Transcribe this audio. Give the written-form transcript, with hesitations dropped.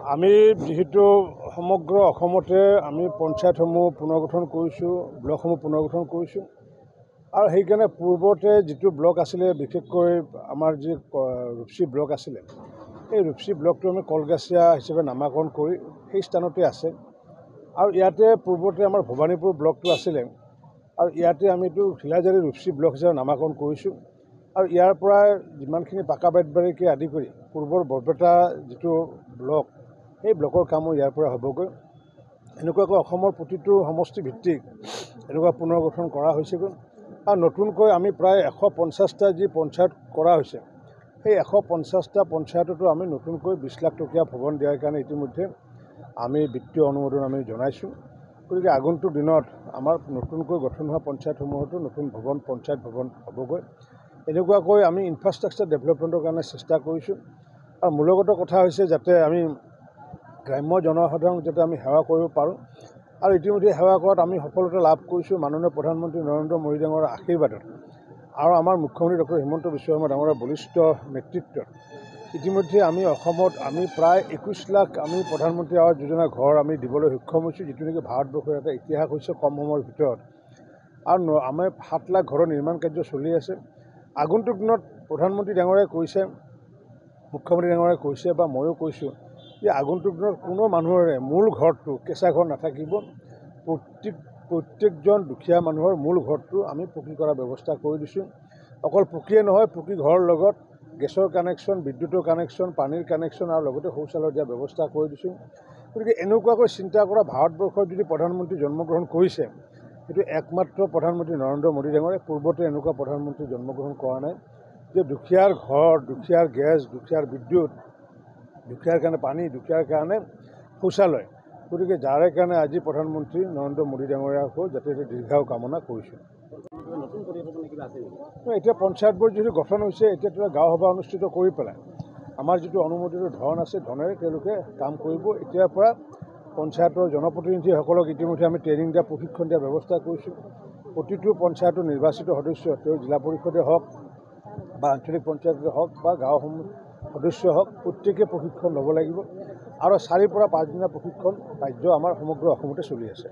আমি যেহেতু সমগ্ৰ অসমতে আমি পঞ্চায়তসমূহ পুনৰ্গঠন কৰিছোঁ, ব্লকসমূহ পুনৰ্গঠন কৰিছোঁ আৰু সেইকাৰণে পূৰ্বতে যিটো ব্লক আছিলে, বিশেষকৈ আমাৰ যি ৰূপসী ব্লক আছিলে, এই ৰূপসী ব্লকটো আমি কলগাছিয়া হিচাপে নামাকৰণ কৰি সেই স্থানতে আছে। আৰু ইয়াতে পূৰ্বতে আমাৰ ভৱানীপুৰ ব্লকটো আছিলে আৰু ইয়াতে আমি এইটো ঘিলাজাৰী ৰূপসী ব্লক হিচাপে নামাকৰণ কৰিছোঁ। আৰু ইয়াৰ পৰা যিমানখিনি পাকা বেতবাৰীকে আদি কৰি পূৰ্বৰ বৰপেটা যিটো ব্লক, সেই ব্লকৰ কামো ইয়াৰ পৰা হ'বগৈ। এনেকুৱাকৈ অসমৰ প্ৰতিটো সমষ্টি ভিত্তিক এনেকুৱা পুনৰ্গঠন কৰা হৈছেগৈ। আৰু নতুনকৈ আমি প্ৰায় 150টা যি পঞ্চায়ত কৰা হৈছে, সেই 150টা পঞ্চায়ততো আমি নতুনকৈ 20 লাখ টকীয়া ভৱন দিয়াৰ কাৰণে ইতিমধ্যে আমি বিত্তীয় অনুমোদন আমি জনাইছোঁ। গতিকে আগন্তুক দিনত আমাৰ নতুনকৈ গঠন হোৱা পঞ্চায়তসমূহতো নতুন ভৱন, পঞ্চায়ত ভৱন হ'বগৈ। এনেকুৱাকৈ আমি ইনফ্ৰাষ্ট্ৰাকচাৰ ডেভেলপমেণ্টৰ কাৰণে চেষ্টা কৰিছোঁ। আৰু মূলগত কথা হৈছে যাতে আমি গ্ৰাম্য জনসাধাৰণক যাতে আমি সেৱা কৰিব পাৰোঁ। আৰু ইতিমধ্যে সেৱা কৰাত আমি সফলতা লাভ কৰিছোঁ মাননীয় প্ৰধানমন্ত্ৰী নৰেন্দ্ৰ মোদী ডাঙৰৰ আশীৰ্বাদত আৰু আমাৰ মুখ্যমন্ত্ৰী ডক্টৰ হিমন্ত বিশ্ব শৰ্মা ডাঙৰৰ বলিষ্ঠ নেতৃত্বত। ইতিমধ্যে আমি অসমত আমি প্ৰায় 21 লাখ আমি প্ৰধানমন্ত্ৰী আৱাস যোজনা ঘৰ আমি দিবলৈ সক্ষম হৈছোঁ, যিটো নেকি ভাৰতবৰ্ষৰ এটা ইতিহাস হৈছে কম সময়ৰ ভিতৰত। আৰু আমাৰ 7 লাখ ঘৰৰ নিৰ্মাণ কাৰ্য চলি আছে। আগন্তুক দিনত প্ৰধানমন্ত্ৰী ডাঙৰে কৈছে, মুখ্যমন্ত্ৰী ডাঙৰে কৈছে বা ময়ো কৈছোঁ যে আগন্তুক দিনত কোনো মানুহৰে মূল ঘৰটো কেঁচা ঘৰ নাথাকিব। প্ৰত্যেকজন দুখীয়া মানুহৰ মূল ঘৰটো আমি পকী কৰাৰ ব্যৱস্থা কৰি দিছোঁ। অকল পকীয়ে নহয়, পকী ঘৰৰ লগত গেছৰ কানেকশ্যন, বিদ্যুতৰ কানেকশ্যন, পানীৰ কানেকশ্যন আৰু লগতে শৌচালয় দিয়াৰ ব্যৱস্থা কৰি দিছোঁ। গতিকে এনেকুৱাকৈ চিন্তা কৰা ভাৰতবৰ্ষত যদি প্ৰধানমন্ত্ৰী জন্মগ্ৰহণ কৰিছে, সেইটো একমাত্ৰ প্ৰধানমন্ত্ৰী নৰেন্দ্ৰ মোদী ডাঙৰে। পূৰ্বতে এনেকুৱা প্ৰধানমন্ত্ৰী জন্মগ্ৰহণ কৰা নাই যে দুখীয়াৰ ঘৰ, দুখীয়াৰ গেছ, দুখীয়াৰ বিদ্যুৎ, দুখীয়াৰ কাৰণে পানী, দুখীয়াৰ কাৰণে শৌচালয়। গতিকে যাৰে কাৰণে আজি প্ৰধানমন্ত্ৰী নৰেন্দ্ৰ মোদী ডাঙৰীয়াকো যাতে দীৰ্ঘায়ু কামনা কৰিছোঁ। এতিয়া পঞ্চায়তবোৰ যিটো গঠন হৈছে, এতিয়া গাঁও সভা অনুষ্ঠিত কৰি পেলাই আমাৰ যিটো অনুমোদিত ধন আছে, ধনেৰে তেওঁলোকে কাম কৰিব। এতিয়াৰ পৰা পঞ্চায়তৰ জনপ্ৰতিনিধিসকলক ইতিমধ্যে আমি ট্ৰেইনিং দিয়া, প্ৰশিক্ষণ দিয়াৰ ব্যৱস্থা কৰিছোঁ। প্ৰতিটো পঞ্চায়তৰ নিৰ্বাচিত সদস্য, তেওঁ জিলা পৰিষদে হওক বা আঞ্চলিক পঞ্চায়তে হওক বা গাঁওসমূহ সদস্য হওক, প্ৰত্যেকে প্ৰশিক্ষণ ল'ব লাগিব। আৰু 4 পৰা 5 দিনীয়া প্ৰশিক্ষণ কাৰ্য আমাৰ সমগ্ৰ অসমতে চলি আছে।